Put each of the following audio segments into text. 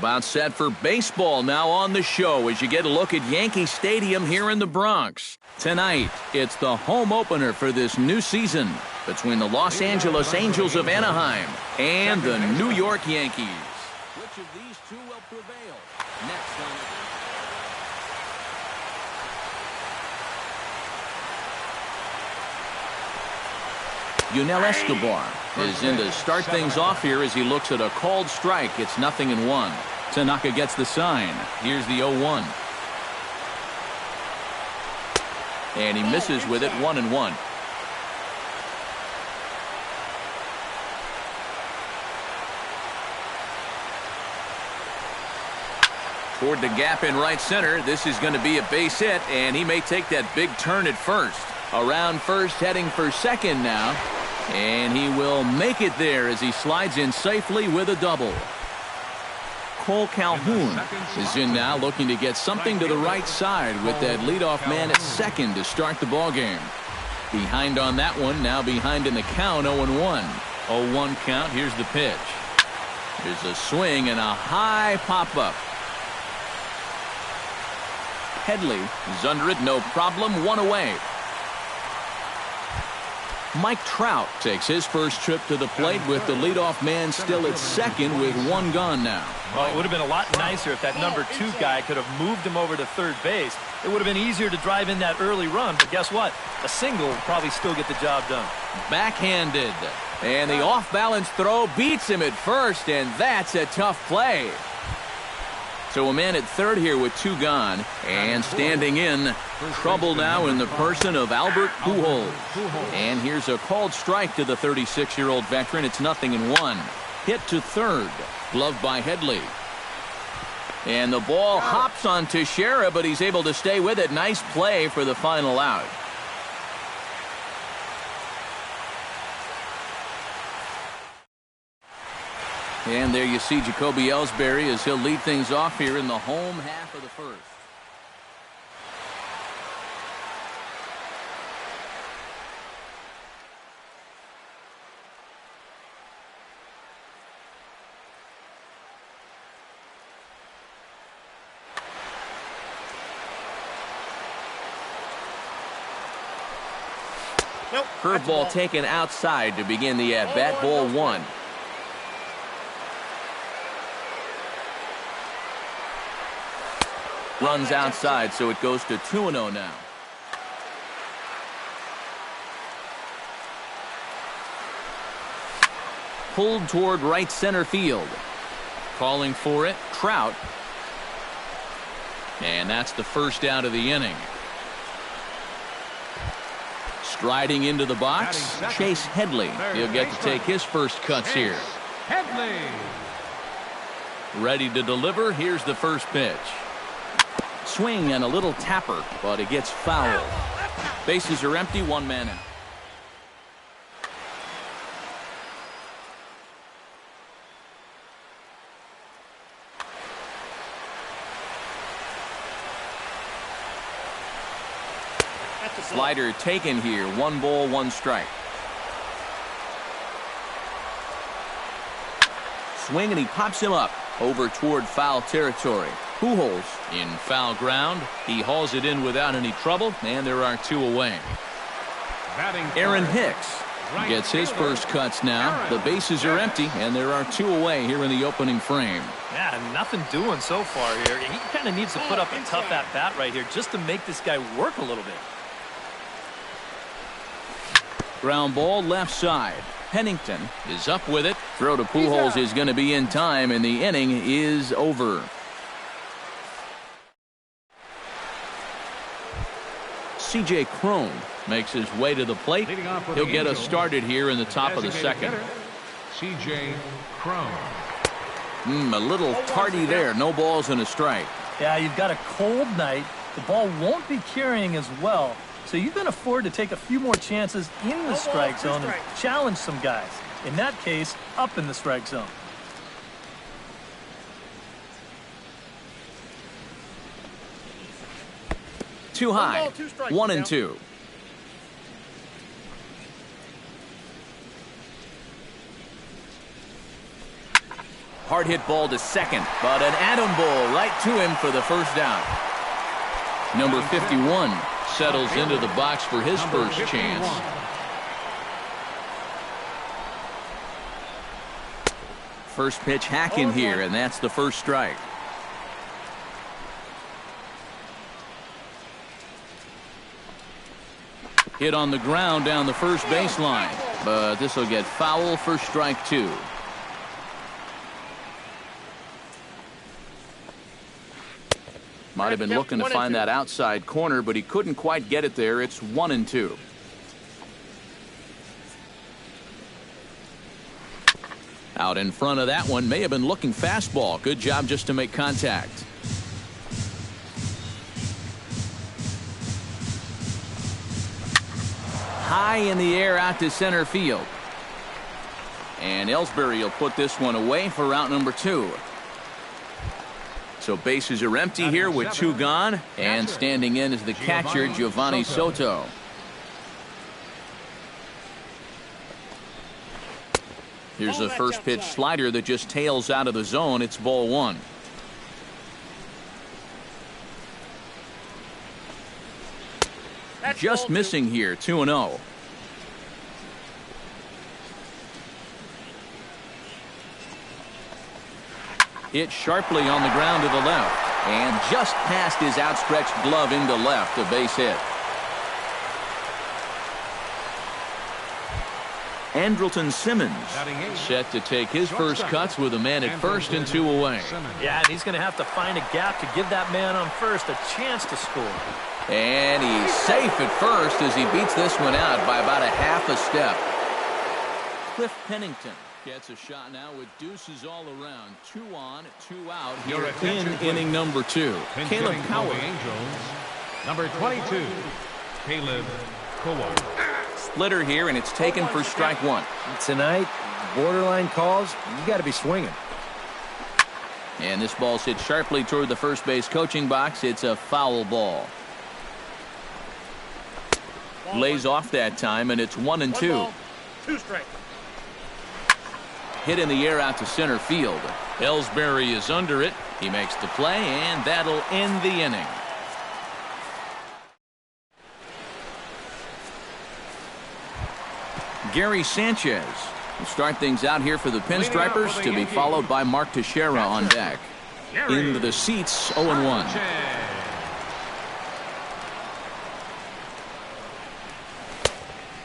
About set for baseball now on the show as you get a look at Yankee Stadium here in the Bronx. Tonight, it's the home opener for this new season between the Los Angeles Angels of Anaheim and the New York Yankees. Which of these two will prevail? Next on Yunel Escobar is in to start things off here as he looks at a called strike. It's 0-1. Tanaka gets the sign. Here's the 0-1. And he misses with it, 1-1. Toward the gap in right center. This is going to be a base hit, and he may take that big turn at first. Around first, heading for second now. And he will make it there as he slides in safely with a double. Cole Calhoun is in now, looking to get something to the right side with that leadoff man at second to start the ball game. Behind on that one, now behind in the count, 0-1. 0-1 count. Here's the pitch. There's a swing and a high pop-up. Headley is under it, no problem, one away. Mike Trout takes his first trip to the plate with the leadoff man still at second with one gone now. Well, it would have been a lot nicer if that number 2 guy could have moved him over to third base. It would have been easier to drive in that early run, but guess what? A single will probably still get the job done. Backhanded, and the off-balance throw beats him at first, and that's a tough play. So a man at third here with 2 gone, and standing in, trouble now in the person of Albert Pujols. And here's a called strike to the 36-year-old veteran. It's 0-1. Hit to third, gloved by Headley. And the ball hops on Teixeira, but he's able to stay with it. Nice play for the final out. And there you see Jacoby Ellsbury as he'll lead things off here in the home half of the first. Nope. Curveball taken outside to begin the at-bat. Ball 1. Runs outside, so it goes to 2-0 now. Pulled toward right center field. Calling for it, Trout. And that's the first out of the inning. Striding into the box, Chase Headley. He'll get to take his first cuts here. Headley. Ready to deliver. Here's the first pitch. Swing and a little tapper, but it gets fouled. Bases are empty, 1 man out. Slider taken here, 1 ball, 1 strike. Swing and he pops him up over toward foul territory. Pujols in foul ground. He hauls it in without any trouble, and there are 2 away. Aaron Hicks gets his first cuts now. The bases are empty, and there are 2 away here in the opening frame. Yeah, nothing doing so far here. He kind of needs to put up a tough at-bat right here just to make this guy work a little bit. Ground ball left side. Pennington is up with it. Throw to Pujols is going to be in time, and the inning is over. C.J. Cron makes his way to the plate. He'll get us started here in the top of the second. C.J. Cron. A little tardy there. No balls and a strike. Yeah, you've got a cold night. The ball won't be carrying as well. So you can afford to take a few more chances in the strike zone and challenge some guys. In that case, up in the strike zone. Too high. 1-2. hard hit ball to second, but an atom ball right to him for the first down. Number 51 settles into the box for his first chance. First pitch hacking here, and that's the first strike. Hit on the ground down the first baseline, but this will get foul for strike two. Might have been looking to find that outside corner, but he couldn't quite get it there. It's 1-2. Out in front of that one, may have been looking fastball. Good job just to make contact. High in the air out to center field. And Ellsbury will put this one away for route number 2. So bases are empty here with 2 gone, and standing in is the catcher, Giovanni Soto. Here's the first pitch slider that just tails out of the zone. It's ball 1. Just missing here, 2-0. Hit sharply on the ground to the left, and just past his outstretched glove into left, a base hit. Andrelton Simmons set to take his first cuts with a man at first and 2 away. Yeah, and he's going to have to find a gap to give that man on first a chance to score. And he's safe at first as he beats this one out by about a half a step. Cliff Pennington gets a shot now with deuces all around. 2 on, 2 out here in inning number 2. Caleb Coward. Number 22, Caleb Coward. Splitter here, and it's taken for strike 1. Tonight, borderline calls, you got to be swinging. And this ball's hit sharply toward the first base coaching box. It's a foul ball. Lays off that time, and it's 1-2. 2 strikes. Hit in the air out to center field. Ellsbury is under it. He makes the play, and that'll end the inning. Gary Sanchez will start things out here for the Pinstripers, to be followed by Mark Teixeira on deck. Into the seats, 0-1.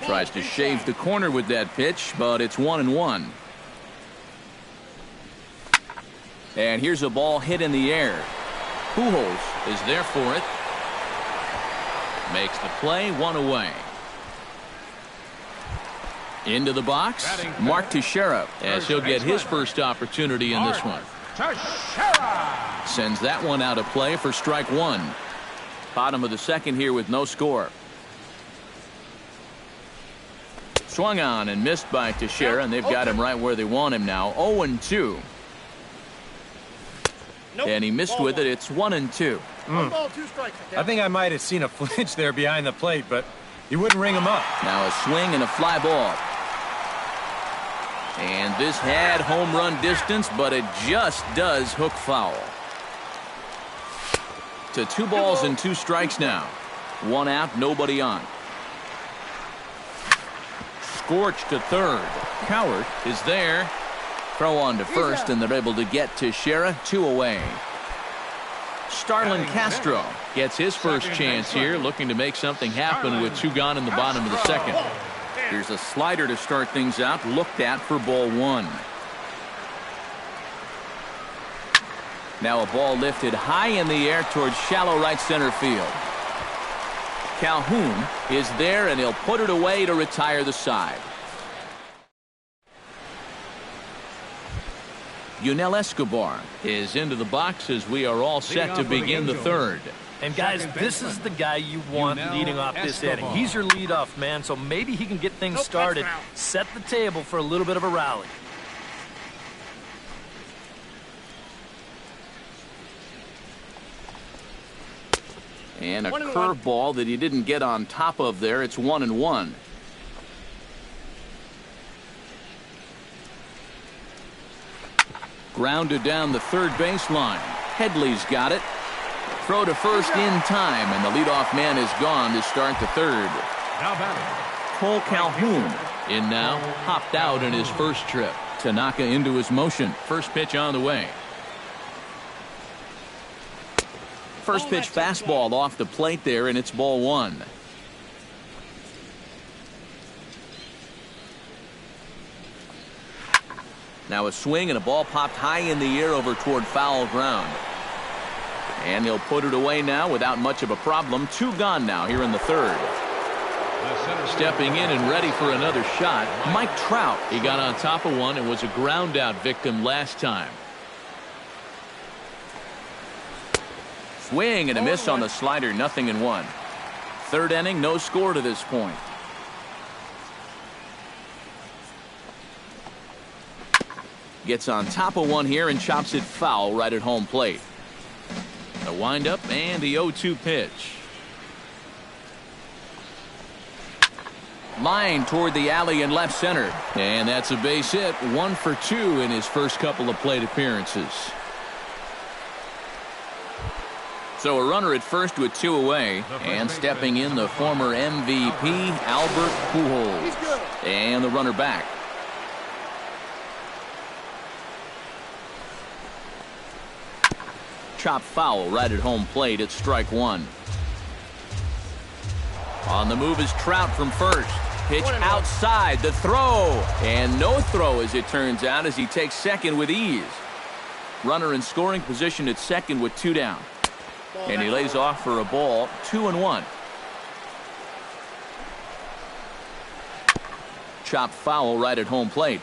Tries to shave the corner with that pitch, but it's 1-1. And here's a ball hit in the air. Pujols is there for it. Makes the play, 1 away. Into the box, Mark Teixeira, as he'll get his first opportunity in this one. Sends that one out of play for strike 1. Bottom of the second here with no score. Swung on and missed by Teixeira, and they've got him right where they want him now. 0-2. And he missed with it. It's 1-2. 1 ball, 2 strikes. I think I might have seen a flinch there behind the plate, but he wouldn't ring him up. Now a swing and a fly ball. And this had home run distance, but it just does hook foul. To 2 balls and 2 strikes now. 1 out, nobody on. Scorch to third. Coward is there. Throw on to first, and they're able to get Teixeira 2 away. Starlin Castro gets his first chance here, looking to make something happen with 2 gone in the bottom of the second. Here's a slider to start things out, looked at for ball 1. Now a ball lifted high in the air towards shallow right center field. Calhoun is there, and he'll put it away to retire the side. Yunel Escobar is into the box as we are all set to begin the third. And guys, this is the guy you want leading off this inning. He's your leadoff man, so maybe he can get things started, set the table for a little bit of a rally. And a curveball that he didn't get on top of there. It's 1-1. Grounded down the third baseline. Headley's got it. Throw to first in time, and the leadoff man is gone to start the third. Now batting. Cole Calhoun in now, hopped out in his first trip. Tanaka into his motion. First pitch on the way. First pitch fastball off the plate there, and it's ball one. Now a swing and a ball popped high in the air over toward foul ground. And he'll put it away now without much of a problem. Two gone now here in the third. Stepping in and ready for another shot, Mike Trout. He got on top of one and was a ground out victim last time. Swing and a miss on the slider, 0-1. Third inning, no score to this point. Gets on top of one here and chops it foul right at home plate. The windup and the 0-2 pitch. Line toward the alley in left center. And that's a base hit. 1 for 2 in his first couple of plate appearances. So a runner at first with 2 away. And stepping in the former MVP, Albert Pujols. And the runner back. Chop foul right at home plate. It's strike one. On the move is Trout from first. Pitch outside. The throw. And no throw, as it turns out, as he takes second with ease. Runner in scoring position at second with 2 down. And he lays off for a ball. 2-1. Chop foul right at home plate.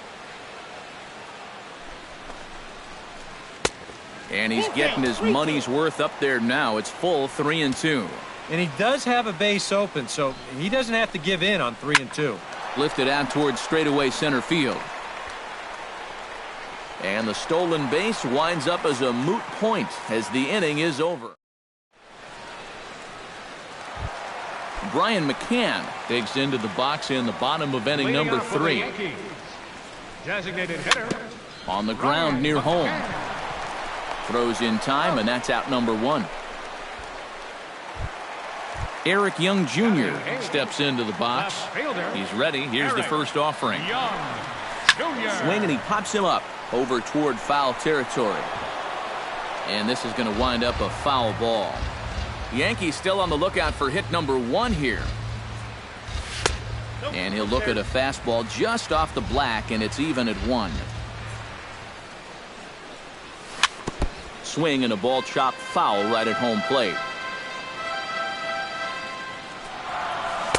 And he's getting his money's worth up there now. It's full 3-2. And he does have a base open, so he doesn't have to give in on 3-2. Lifted out towards straightaway center field. And the stolen base winds up as a moot point as the inning is over. Brian McCann digs into the box in the bottom of inning number 3. Designated hitter. On the ground near home. Throws in time, and that's out number 1. Eric Young Jr. steps into the box. He's ready. Here's the first offering. Swing, and he pops him up over toward foul territory. And this is going to wind up a foul ball. Yankees still on the lookout for hit number 1 here. And he'll look at a fastball just off the black, and it's even at 1. Swing and a ball chopped foul right at home plate.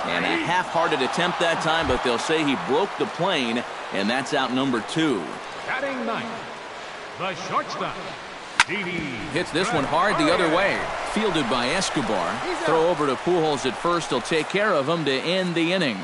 And a half-hearted attempt that time, but they'll say he broke the plane, and that's out number 2. Batting ninth, the shortstop. Hits this one hard the other way. Fielded by Escobar. Throw over to Pujols at first. He'll take care of him to end the inning.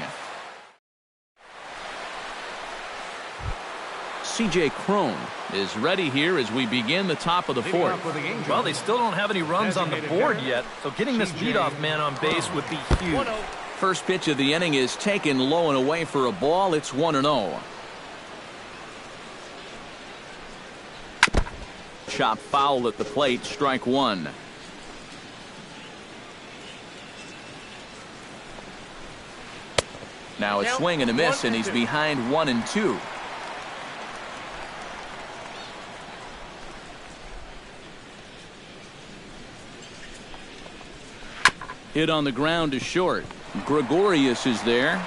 C.J. Cron is ready here as we begin the top of the 4th. Well, they still don't have any runs on the board yet, so getting this leadoff man on base would be huge. First pitch of the inning is taken low and away for a ball. It's 1-0. Chop foul at the plate, strike 1. Now a swing and a miss, and he's behind 1-2. Hit on the ground to short. Gregorius is there.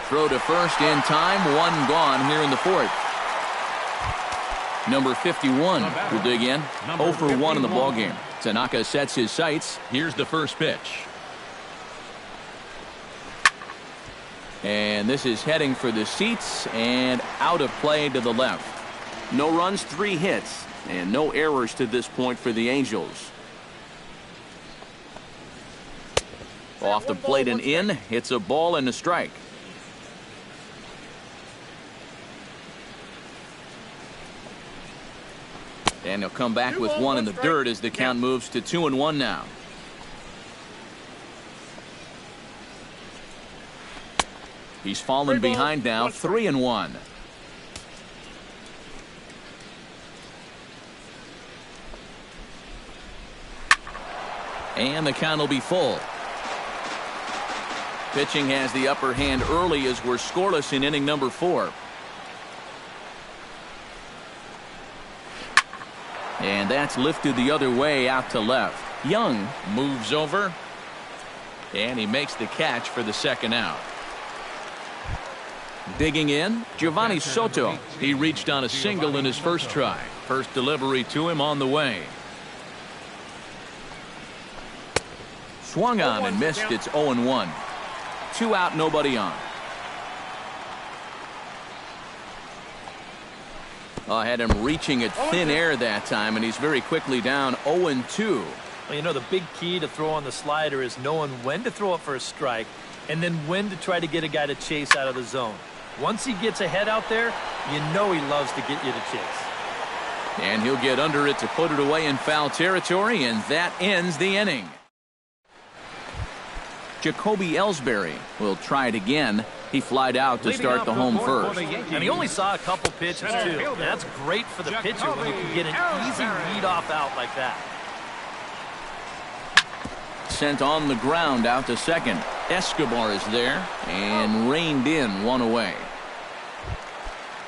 Throw to first in time. 1 gone here in the 4th. Number 51 will dig in. 0 for 1 in the ballgame. Tanaka sets his sights. Here's the first pitch. And this is heading for the seats and out of play to the left. No runs, 3 hits, and no errors to this point for the Angels. Off the plate and in. It's a ball and a strike. And he'll come back with 1 in the dirt as the count moves to 2-1 now. He's fallen behind now, 3-1. And the count will be full. Pitching has the upper hand early as we're scoreless in inning number 4. And that's lifted the other way out to left. Young moves over. And he makes the catch for the second out. Digging in, Giovanni Soto. He reached on a single in his first try. First delivery to him on the way. Swung on and missed. It's 0-1. 2 out, nobody on. I had him reaching at thin air that time, and he's very quickly down 0-2. Well, you know, the big key to throw on the slider is knowing when to throw it for a strike and then when to try to get a guy to chase out of the zone. Once he gets ahead out there, you know he loves to get you to chase. And he'll get under it to put it away in foul territory, and that ends the inning. Jacoby Ellsbury will try it again. He flied out to start the home first. And he only saw a couple pitches, too. That's great for the pitcher when you can get an easy leadoff out like that. Sent on the ground out to second. Escobar is there and reined in, one away.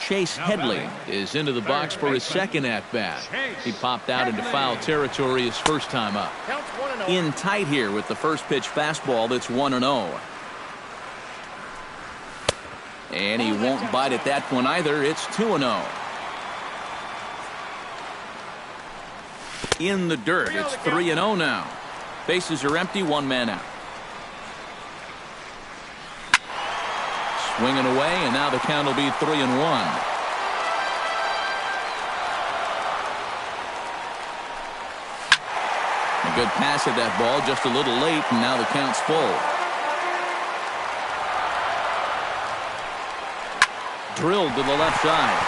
Chase Headley is into the box for his second at-bat. He popped out into foul territory his first time up. In tight here with the first pitch fastball that's 1-0. And he won't bite at that one either. It's 2-0. In the dirt, it's 3-0 now. Bases are empty, 1 man out. Swinging away, and now the count will be 3-1. A good pass at that ball, just a little late, and now the count's full. Drilled to the left side.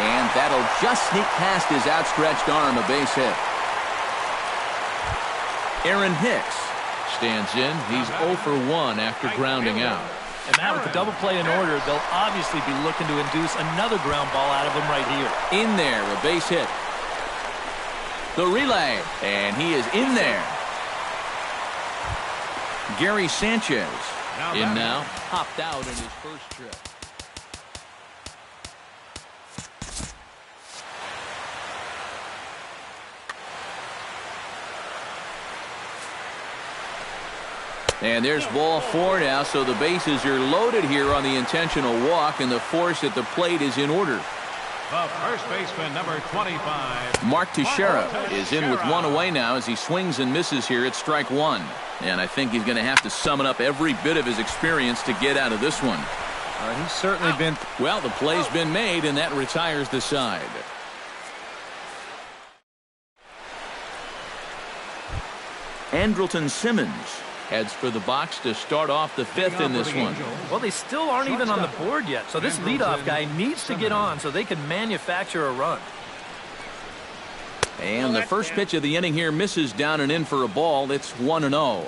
And that'll just sneak past his outstretched arm, a base hit. Aaron Hicks stands in. He's 0 for 1 after grounding out. And now with the double play in order, they'll obviously be looking to induce another ground ball out of him right here. In there, a base hit. The relay, and he is in there. Gary Sanchez in now. Popped out in his first trip. And there's ball 4 now, so the bases are loaded here on the intentional walk, and the force at the plate is in order. The first baseman, number 25. Mark Teixeira is in with 1 away now as he swings and misses here at strike 1. And I think he's going to have to summon up every bit of his experience to get out of this one. He's certainly been... Well, the play's been made, and that retires the side. Andrelton Simmons heads for the box to start off the 5th in this one. Well, they still aren't even on the board yet, so this leadoff guy needs to get on so they can manufacture a run. And the first pitch of the inning here misses down and in for a ball. It's 1-0.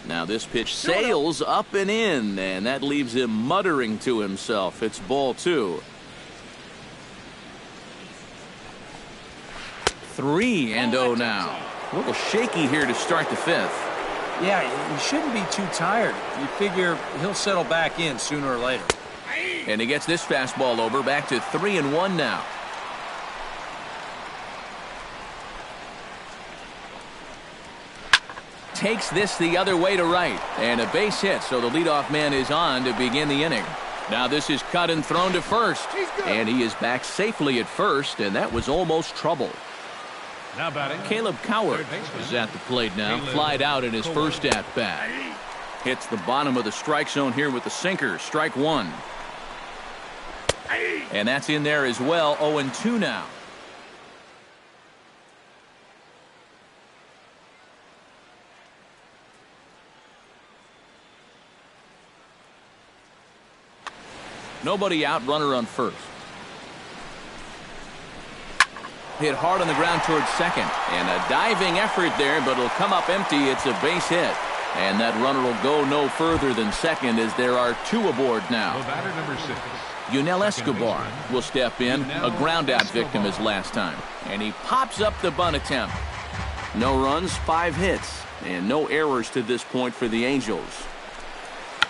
Now this pitch sails up and in, and that leaves him muttering to himself. It's ball 2. 3-0 now. A little shaky here to start the 5th. Yeah, he shouldn't be too tired. You figure he'll settle back in sooner or later. And he gets this fastball over, back to 3-1 now. Takes this the other way to right, and a base hit, so the leadoff man is on to begin the inning. Now this is cut and thrown to first, and he is back safely at first, and that was almost trouble. Now batting, Caleb Coward is at the plate now, flied out in his first at-bat. Hits the bottom of the strike zone here with the sinker, strike 1. And that's in there as well, 0-2 now. Nobody out, runner on first. Hit hard on the ground towards second, and a diving effort there, but it'll come up empty. It's a base hit. And that runner will go no further than second as there are two aboard now. The batter, number 6. Yunel Escobar will step in, a ground-out victim as last time. And he pops up the bunt attempt. No runs, 5 hits, and no errors to this point for the Angels.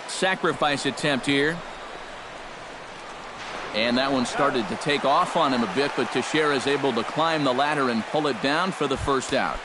Sacrifice attempt here. And that one started to take off on him a bit, but Teixeira is able to climb the ladder and pull it down for the first out.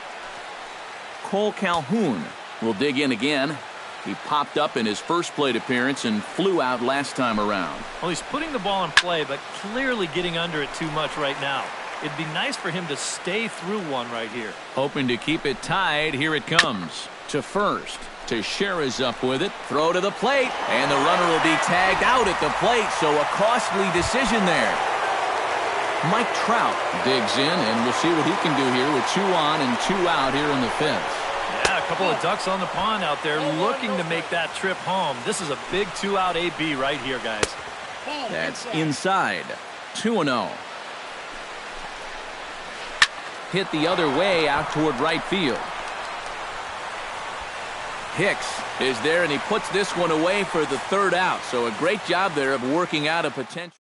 Cole Calhoun will dig in again. He popped up in his first plate appearance and flew out last time around. Well, he's putting the ball in play, but clearly getting under it too much right now. It'd be nice for him to stay through one right here. Hoping to keep it tied. Here it comes to first. Teixeira's up with it. Throw to the plate. And the runner will be tagged out at the plate, so a costly decision there. Mike Trout digs in, and we'll see what he can do here with 2 on and 2 out here in the 5th. Yeah, a couple of ducks on the pond out there looking to make that trip home. This is a big 2-out AB right here, guys. That's inside. 2-0. Hit the other way out toward right field. Hicks is there, and he puts this one away for the 3rd out. So a great job there of working out a potential.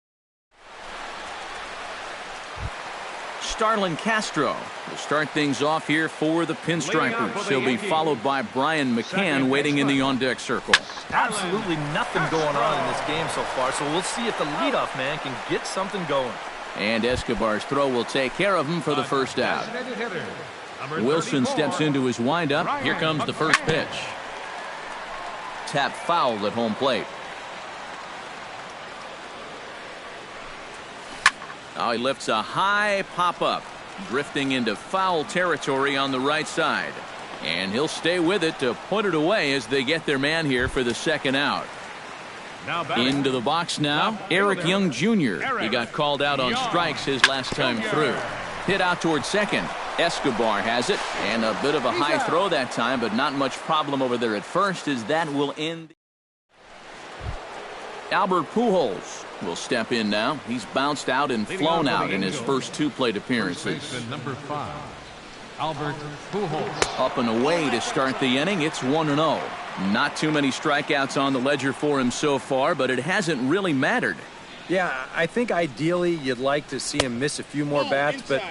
Starlin Castro will start things off here for the Pinstripers. He'll be followed by Brian McCann waiting in the on-deck circle. Absolutely nothing going on in this game so far, so we'll see if the leadoff man can get something going. And Escobar's throw will take care of him for the first out. Wilson steps into his windup. Here comes the first pitch. Tap foul at home plate. Oh, he lifts a high pop-up, drifting into foul territory on the right side. And he'll stay with it to put it away as they get their man here for the 2nd out. Into the box now, Eric Young Jr. He got called out on strikes his last time through. Hit out towards second. Escobar has it, and a bit of a high throw that time, but not much problem over there at first as that will end. Albert Pujols will step in now. He's bounced out and flown out in his first 2 plate appearances. Number 5, Albert Pujols. Up and away to start the inning. It's 1-0. Not too many strikeouts on the ledger for him so far, but it hasn't really mattered. Yeah, I think ideally you'd like to see him miss a few more bats, but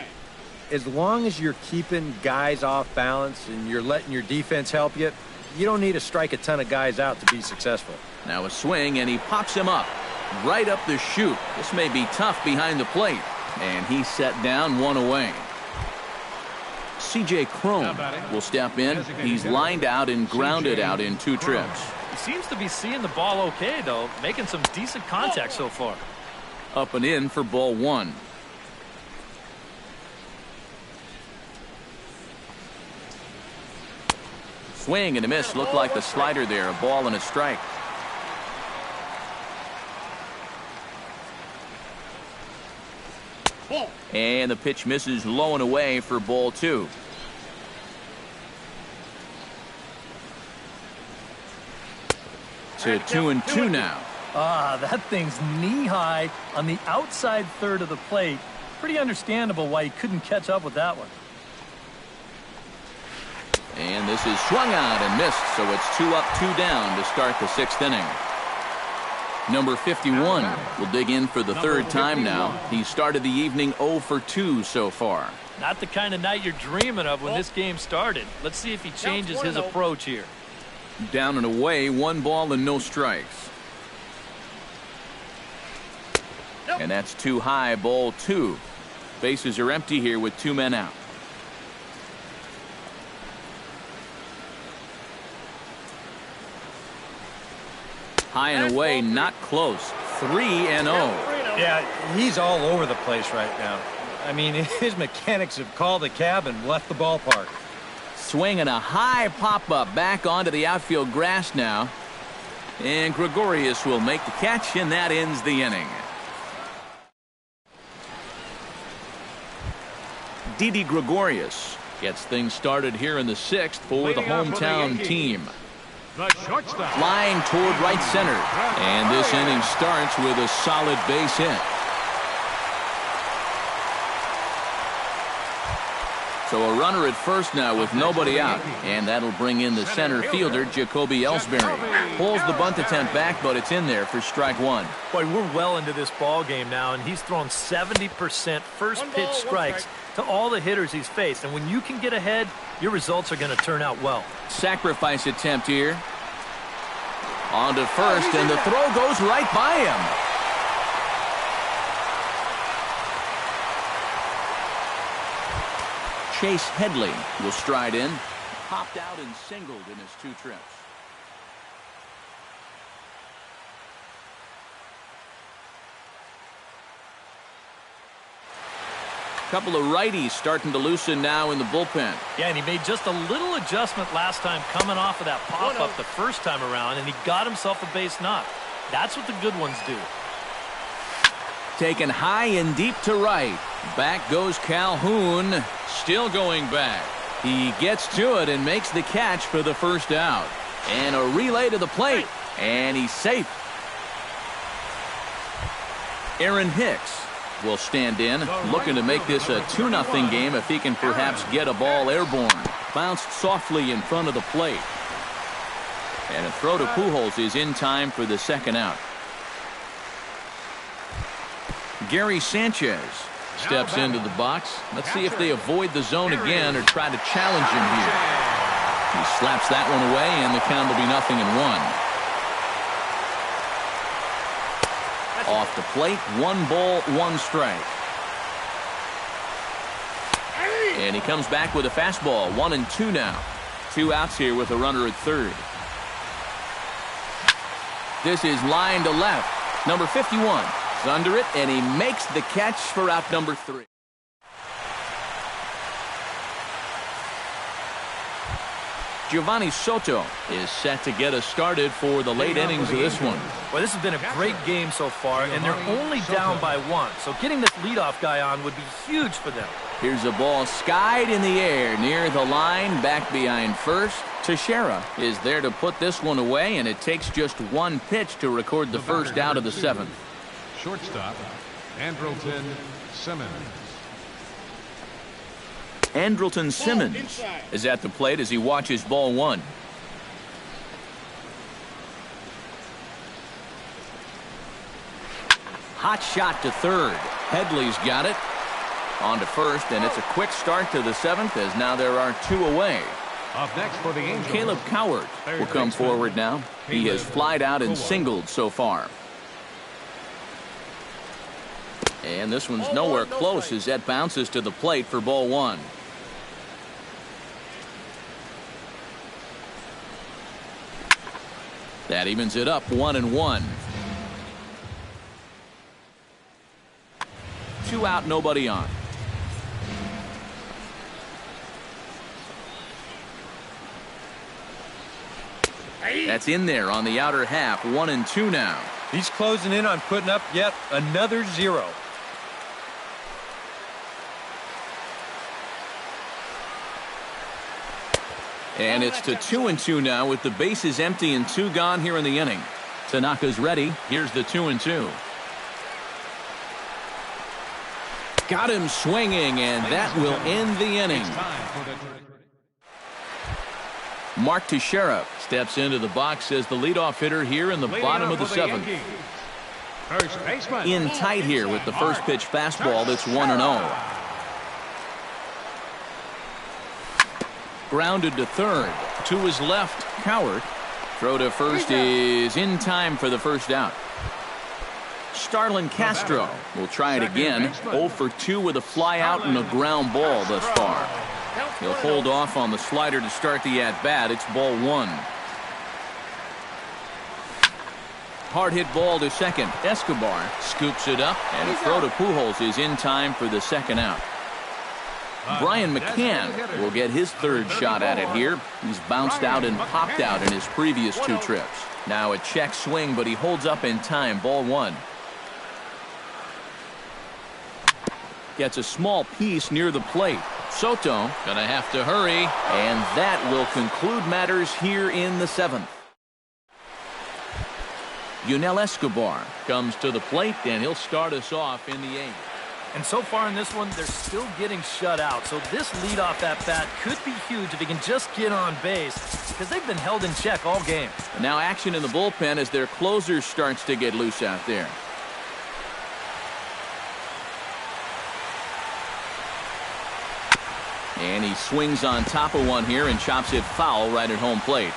as long as you're keeping guys off balance and you're letting your defense help you, you don't need to strike a ton of guys out to be successful. Now a swing, and he pops him up. Right up the chute. This may be tough behind the plate. And he's set down 1 away. C.J. Cron will step in. He's lined out and grounded out in 2 trips. He seems to be seeing the ball okay, though, making some decent contact so far. Up and in for ball 1. Swing and a miss. Looked like the slider there. A ball and a strike. And the pitch misses low and away for ball 2. To 2-2 now. That thing's knee-high on the outside third of the plate. Pretty understandable why he couldn't catch up with that one. And this is swung out and missed, so it's 2 up, 2 down to start the 6th inning. Number 51 will dig in for the 3rd time now. He started the evening 0 for 2 so far. Not the kind of night you're dreaming of when this game started. Let's see if he changes his approach here. Down and away, 1 ball and no strikes. And that's too high, ball 2. Bases are empty here with 2 men out. High and away, not close. 3-0. Yeah, he's all over the place right now. I mean, his mechanics have called a cab and left the ballpark. Swinging a high pop-up back onto the outfield grass now. And Gregorius will make the catch, and that ends the inning. Didi Gregorius gets things started here in the 6th for the hometown team. The shortstop. Flying toward right center. And this inning starts with a solid base hit. So a runner at first now with nobody out, and that'll bring in the center fielder, Jacoby Ellsbury. Pulls the bunt attempt back, but it's in there for strike one. Boy, we're well into this ball game now, and he's thrown 70% first pitch strikes to all the hitters he's faced. And when you can get ahead, your results are going to turn out well. Sacrifice attempt here. On to first, and the throw goes right by him. Chase Headley will stride in. Popped out and singled in his 2 trips. Couple of righties starting to loosen now in the bullpen. Yeah, and he made just a little adjustment last time coming off of that pop-up the first time around, and he got himself a base knock. That's what the good ones do. Taken high and deep to right. Back goes Calhoun. Still going back. He gets to it and makes the catch for the first out. And a relay to the plate. And he's safe. Aaron Hicks will stand in, looking to make this a 2-0 game if he can perhaps get a ball airborne. Bounced softly in front of the plate. And a throw to Pujols is in time for the second out. Gary Sanchez steps into the box. Let's see if they avoid the zone again or try to challenge him here. He slaps that one away, and the count will be 0-1. Off the plate, 1 ball, 1 strike. And he comes back with a fastball, 1-2 now. 2 outs here with a runner at third. This is line to left. Number 51 is under it, and he makes the catch for out number 3. Giovanni Soto is set to get us started for the late innings of this one. Well, this has been a great game so far, and they're only down by 1. So getting this leadoff guy on would be huge for them. Here's a ball skied in the air near the line, back behind first. Teixeira is there to put this one away, and it takes just 1 pitch to record the first out of the 7th. Shortstop, Andrelton Simmons. Andrelton Simmons is at the plate as he watches ball 1. Hot shot to third. Headley's got it. On to first, and it's a quick start to the 7th as now there are 2 away. Up next for the Angels, Caleb Cowart will come forward now. He has flied out and singled so far. And this one's nowhere close as that bounces to the plate for ball 1. That evens it up 1-1. 2 out, nobody on. That's in there on the outer half. 1-2 now. He's closing in on putting up yet another 0. And it's to 2-2 now with the bases empty and 2 gone here in the inning. Tanaka's ready. Here's the 2-2. Got him swinging, and that will end the inning. Mark Teixeira steps into the box as the leadoff hitter here in the bottom of the 7th. In tight here with the first pitch fastball that's 1-0. Grounded to third. To his left, Cowart. Throw to first is in time for the first out. Starlin Castro will try it again. 0 for 2 with a fly out and a ground ball thus far. He'll hold off on the slider to start the at-bat. It's ball 1. Hard hit ball to second. Escobar scoops it up, and a throw to Pujols is in time for the second out. Brian McCann will get his 3rd shot at it here. He's bounced out and popped out in his previous 2 trips. Now a check swing, but he holds up in time. Ball 1. Gets a small piece near the plate. Soto gonna have to hurry, and that will conclude matters here in the 7th. Yunel Escobar comes to the plate, and he'll start us off in the 8th. And so far in this one, they're still getting shut out. So this leadoff at bat could be huge if he can just get on base, because they've been held in check all game. And now action in the bullpen as their closer starts to get loose out there. And he swings on top of one here and chops it foul right at home plate.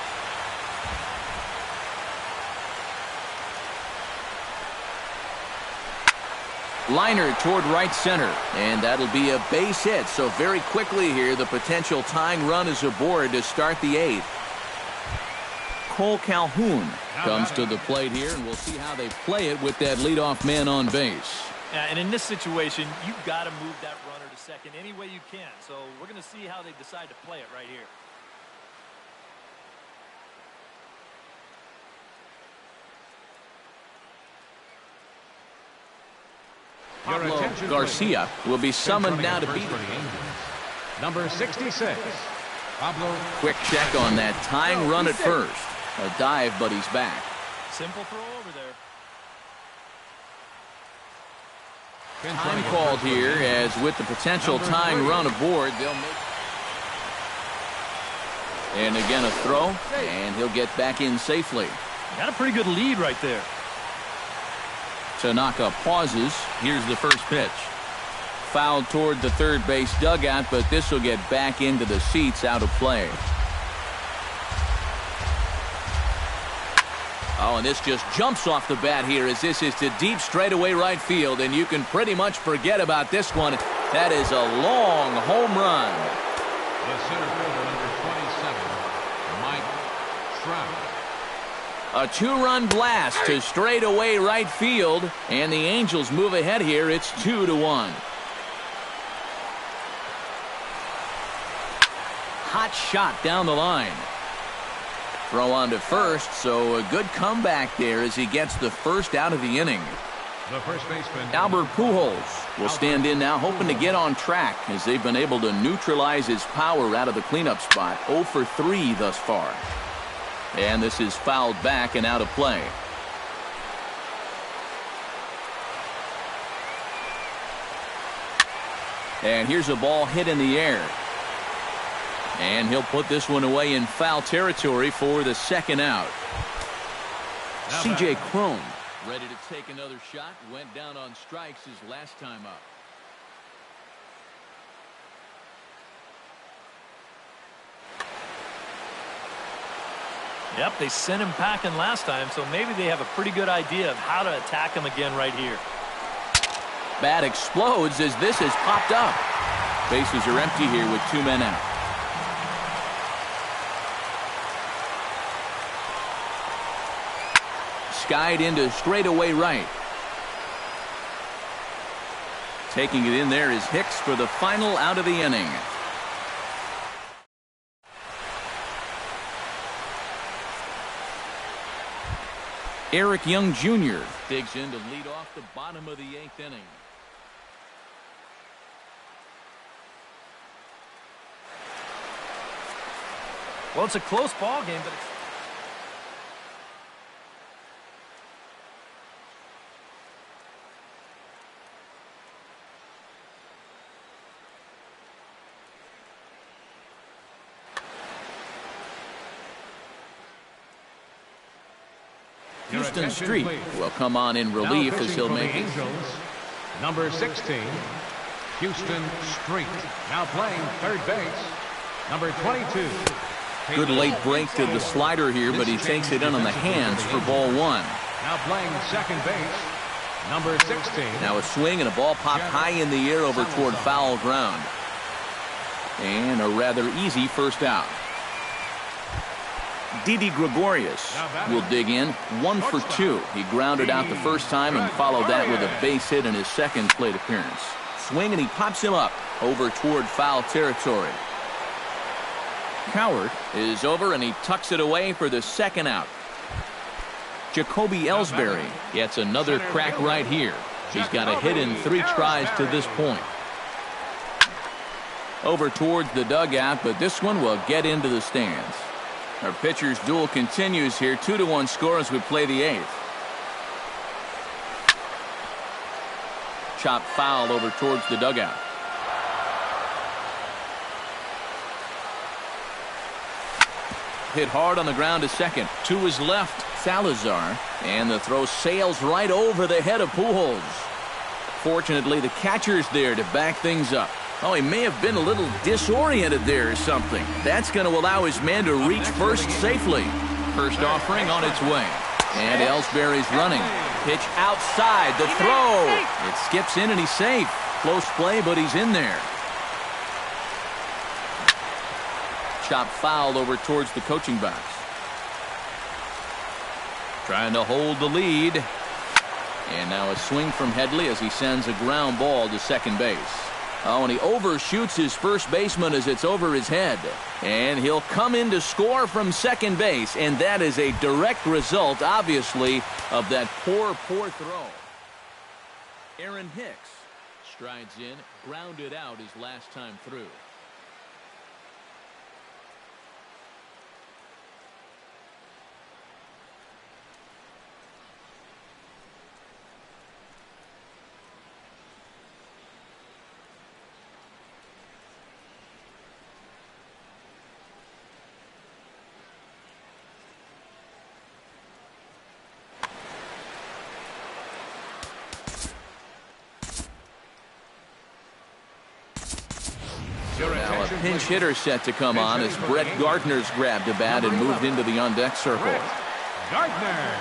Liner toward right center, and that'll be a base hit. So very quickly here, the potential tying run is aboard to start the 8th. Cole Calhoun comes to the plate here, and we'll see how they play it with that leadoff man on base. Yeah, and in this situation, you've got to move that runner to second any way you can. So we're going to see how they decide to play it right here. Pablo Garcia will be summoned now to beat him. Number 66, Pablo. Quick check on that tying run at first. A dive, but he's back. Simple throw over there. Time called here, as with the potential tying run aboard, they'll make. And again a throw, and he'll get back in safely. Got a pretty good lead right there. Tanaka pauses. Here's the first pitch. Fouled toward the third base dugout, but this will get back into the seats, out of play. Oh, and this just jumps off the bat here, as this is to deep straightaway right field, and you can pretty much forget about this one. That is a long home run. The center fielder, number 27, Mike Trout. A 2-run blast to straightaway right field, and the Angels move ahead here. It's 2-1. Hot shot down the line. Throw on to first, so a good comeback there as he gets the first out of the inning. The first baseman, Albert Pujols will stand in now, hoping to get on track, as they've been able to neutralize his power out of the cleanup spot. 0 for 3 thus far. And this is fouled back and out of play. And here's a ball hit in the air. And he'll put this one away in foul territory for the second out. C.J. Cron ready to take another shot. Went down on strikes his last time up. Yep, they sent him packing last time, so maybe they have a pretty good idea of how to attack him again right here. Bat explodes as this has popped up. Bases are empty here with 2 men out. Skied into straightaway right. Taking it in there is Hicks for the final out of the inning. Eric Young Jr. digs in to lead off the bottom of the 8th inning. Well, it's a close ball game, but it's... Houston Street will come on in relief as he'll make it. Number 16, Houston Street. Now playing third base, number 22. Good late break to the slider here, but he takes it in on the hands for ball 1. Now playing second base, number 16. Now a swing and a ball popped high in the air over toward foul ground. And a rather easy first out. Didi Gregorius will dig in. 1 for 2. He grounded out the first time and followed that with a base hit in his second plate appearance. Swing and he pops him up over toward foul territory. Coward is over and he tucks it away for the second out. Jacoby Ellsbury gets another crack right here. He's got a hit in 3 tries to this point. Over towards the dugout, but this one will get into the stands. Our pitcher's duel continues here. 2-1 score as we play the 8th. Chop foul over towards the dugout. Hit hard on the ground to second. To his left, Salazar. And the throw sails right over the head of Pujols. Fortunately, the catcher's there to back things up. Oh, he may have been a little disoriented there or something. That's going to allow his man to reach first safely. First offering on its way. And Ellsbury's running. Pitch outside. The throw. It skips in and he's safe. Close play, but he's in there. Chop foul over towards the coaching box. Trying to hold the lead. And now a swing from Headley as he sends a ground ball to second base. Oh, and he overshoots his first baseman as it's over his head. And he'll come in to score from second base. And that is a direct result, obviously, of that poor throw. Aaron Hicks strides in, grounded out his last time through. Now a pinch hitter set to come on as Brett Gardner's grabbed a bat and moved into the on-deck circle. Gardner.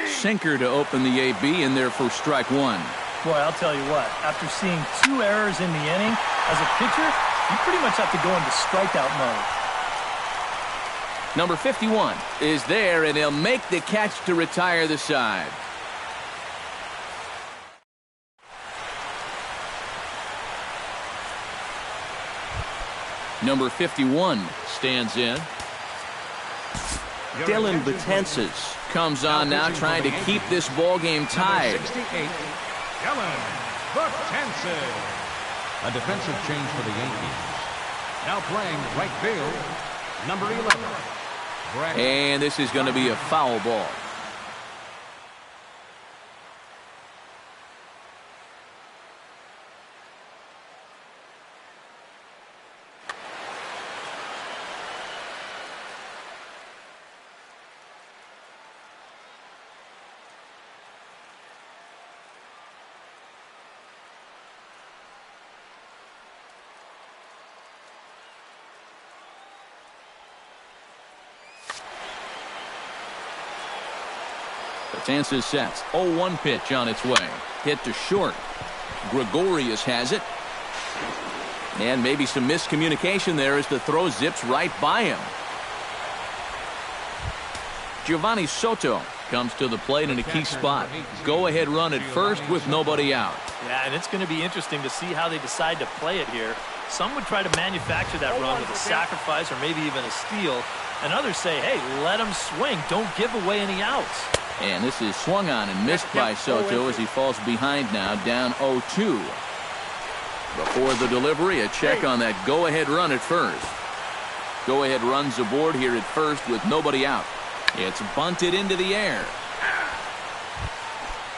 Sinker to open the AB in there for strike one. Boy, I'll tell you what, after seeing 2 errors in the inning, as a pitcher, you pretty much have to go into strikeout mode. Number 51 is there, and he'll make the catch to retire the side. Number 51 stands in. Dylan Betances comes on now, trying to keep this ball game tied. 68, Dylan Betances. A defensive change for the Yankees. Now playing right field, number 11. And this is going to be a foul ball. Betances sets. 0-1 pitch on its way. Hit to short. Gregorius has it. And maybe some miscommunication there as the throw zips right by him. Giovanni Soto comes to the plate in a key spot. Go-ahead run at first with nobody out. Yeah, and it's going to be interesting to see how they decide to play it here. Some would try to manufacture that run with a sacrifice or maybe even a steal. And others say, hey, let him swing. Don't give away any outs. And this is swung on and missed by Soto as he falls behind now, down 0-2. Before the delivery, a check on that go-ahead run at first. Go-ahead runs aboard here at first with nobody out. It's bunted into the air.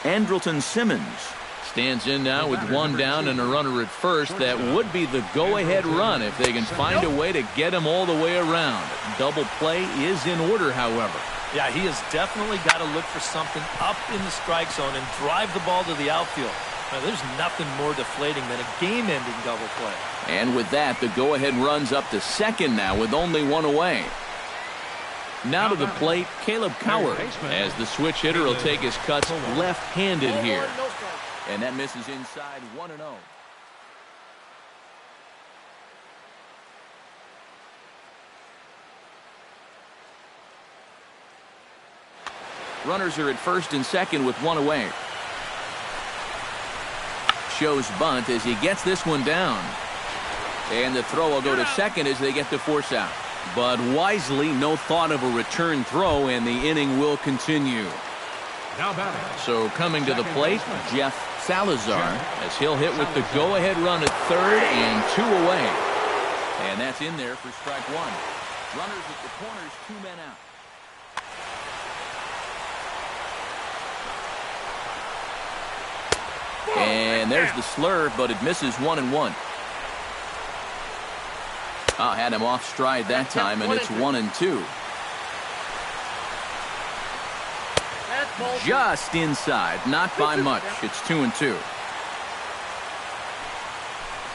Andrelton Simmons stands in now with one down and a runner at first. That would be the go-ahead run if they can find a way to get him all the way around. Double play is in order, however. Yeah, he has definitely got to look for something up in the strike zone and drive the ball to the outfield. Now, there's nothing more deflating than a game-ending double play. And with that, the go-ahead runs up to second now with only one away. Now to the plate, Caleb Coward, as the switch hitter will take his cuts left-handed here. And that misses inside 1-0. Runners are at first and second with one away. Shows bunt as he gets this one down. And the throw will go to second as they get the force out. But wisely, no thought of a return throw, and the inning will continue. So coming to the plate, Jeff Salazar, as he'll hit with the go-ahead run at third and 2 away. And that's in there for strike one. Runners at the corners, 2 men out. And there's the slurve, but it misses 1-1. Had him off stride that time, and it's 1-2. Just inside, not by much. It's 2-2.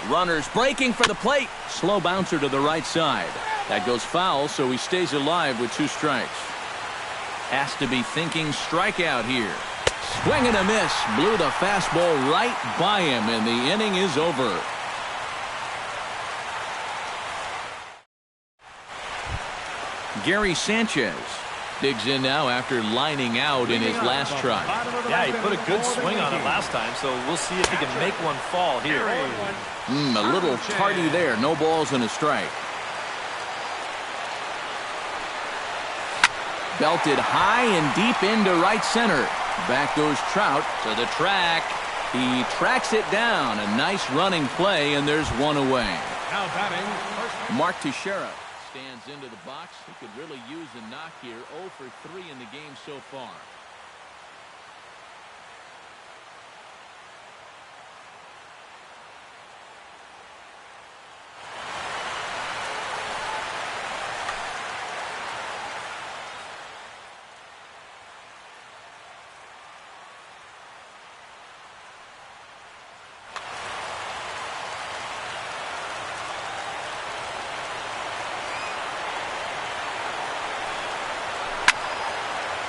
Runners breaking for the plate. Slow bouncer to the right side. That goes foul, so he stays alive with 2 strikes. Has to be thinking strikeout here. Swing and a miss. Blew the fastball right by him, and the inning is over. Gary Sanchez digs in now after lining out in his last try. Yeah, he put a good swing on it last time, so we'll see if he can make one fall here. A little tardy there. No balls and a strike. Belted high and deep into right center. Back goes Trout to the track. He tracks it down. A nice running play, and there's one away. Now batting, Mark Teixeira stands into the box. He could really use a knock here. 0 for 3 in the game so far.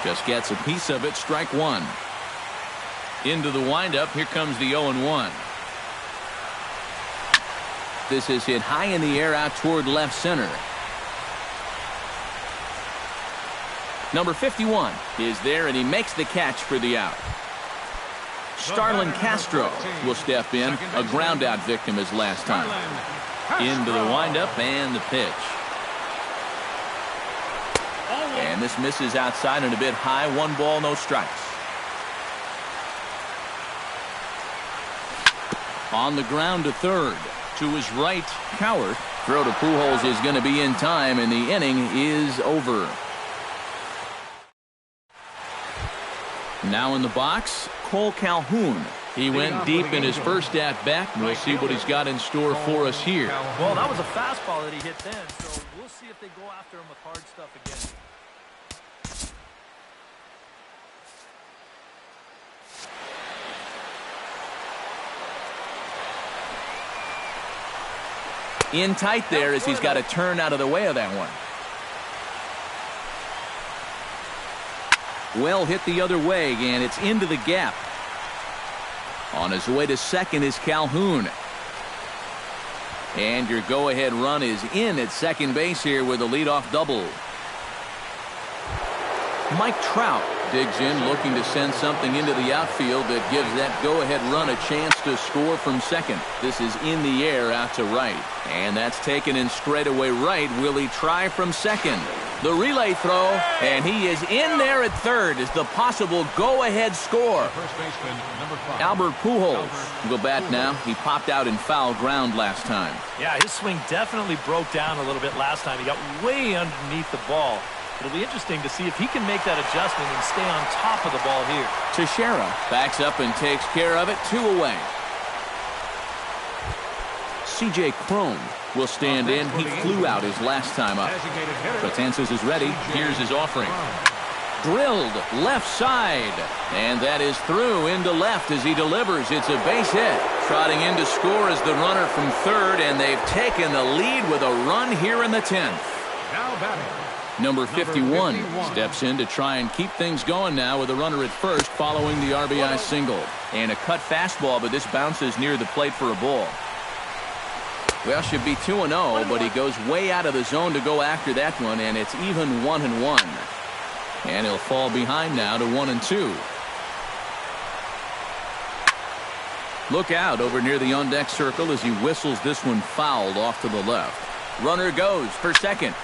Just gets a piece of it. Strike one. Into the windup. Here comes the 0-1. This is hit high in the air out toward left center. Number 51 is there, and he makes the catch for the out. Starlin Castro will step in. A ground out victim his last time. Into the windup and the pitch. And this misses outside and a bit high. 1 ball, no strikes. On the ground to third. To his right, Coward. Throw to Pujols is going to be in time, and the inning is over. Now in the box, Cole Calhoun. He went deep in his first at-bat. We'll see what he's got in store for us here. Well, that was a fastball that he hit then, so we'll see if they go after him with hard stuff again. In tight there as he's got to turn out of the way of that one. Well hit the other way, and it's into the gap. On his way to second is Calhoun. And your go-ahead run is in at second base here with a leadoff double. Mike Trout digs in, looking to send something into the outfield that gives that go-ahead run a chance to score from second. This is in the air out to right. And that's taken in straightaway right. Will he try from second? The relay throw, and he is in there at third as the possible go-ahead score. first baseman, number 5. Albert Pujols will bat now. He popped out in foul ground last time. Yeah, his swing definitely broke down a little bit last time. He got way underneath the ball. It'll be interesting to see if he can make that adjustment and stay on top of the ball here. Teixeira backs up and takes care of it. 2 away. C.J. Cron will stand in. He flew out his last time up. Betances is ready. Here's his offering. Drilled left side. And that is through into left as he delivers. It's a base hit. Trotting in to score is the runner from third, and they've taken the lead with a run here in the 10th. Now batting. Number 51 steps in to try and keep things going now with a runner at first following the RBI single. And a cut fastball, but this bounces near the plate for a ball. Well, should be 2-0, but he goes way out of the zone to go after that one, and it's even 1-1. And he'll fall behind now to 1-2. Look out over near the on-deck circle as he whistles this one fouled off to the left. Runner goes for second.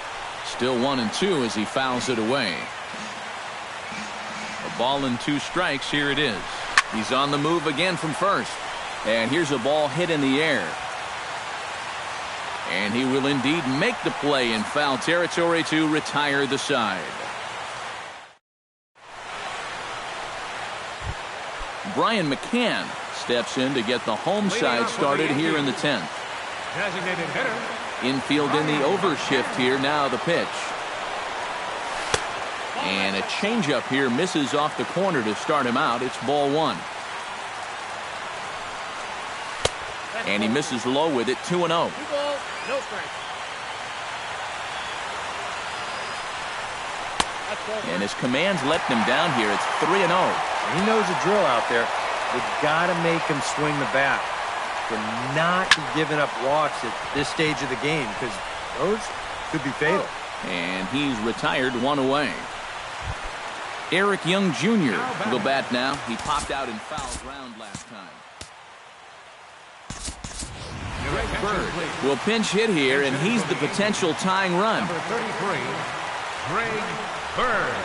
Still 1-2 as he fouls it away. A ball and 2 strikes. Here it is. He's on the move again from first. And here's a ball hit in the air. And he will indeed make the play in foul territory to retire the side. Brian McCann steps in to get the home side started here in the 10th. Designated hitter. Infield in the overshift here. Now the pitch. And a changeup here misses off the corner to start him out. It's ball 1. And he misses low with it, 2-0. 2 balls, no strikes. And his command's letting him down here. It's 3-0. He knows the drill out there. They've got to make him swing the bat. They're not giving up walks at this stage of the game because those could be fatal. And he's retired, 1 away. Eric Young Jr. will bat now. He popped out in foul ground last time. Greg Bird will pinch hit here, and he's the potential tying run. Number 33, Greg Bird.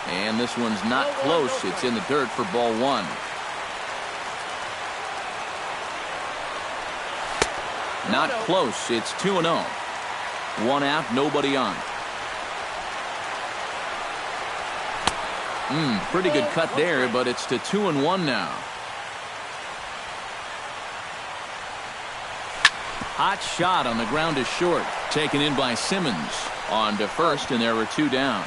And this one's not close. It's in the dirt for ball 1. Not close. It's 2-0. 1 out, nobody on. Pretty good cut there, but it's to 2-1 now. Hot shot on the ground is short. Taken in by Simmons. On to first, and there are 2 down.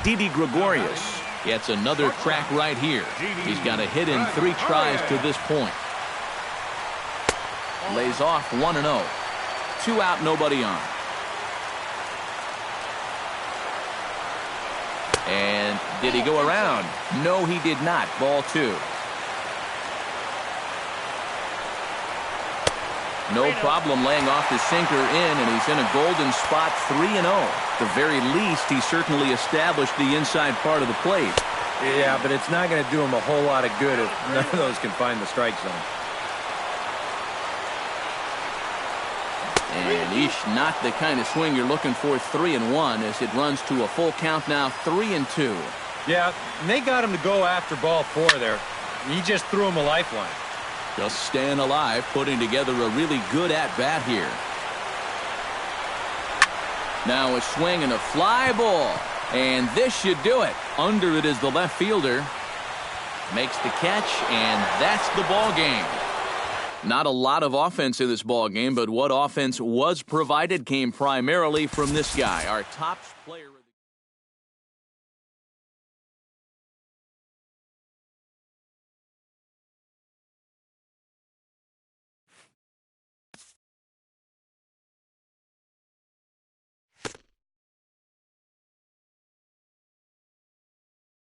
Didi Gregorius gets another crack right here. He's got a hit in 3 tries to this point. Lays off 1-0. 2 out, nobody on. And did he go around? No, he did not. Ball 2. No problem laying off the sinker in, and he's in a golden spot, 3-0. At the very least, he certainly established the inside part of the plate. Yeah, but it's not going to do him a whole lot of good if none of those can find the strike zone. And not the kind of swing you're looking for. 3-1 as it runs to a full count now, 3-2. Yeah, and they got him to go after ball 4 there. He just threw him a lifeline. Just staying alive, putting together a really good at-bat here. Now a swing and a fly ball. And this should do it. Under it is the left fielder. Makes the catch, and that's the ball game. Not a lot of offense in this ball game, but what offense was provided came primarily from this guy, our top player of the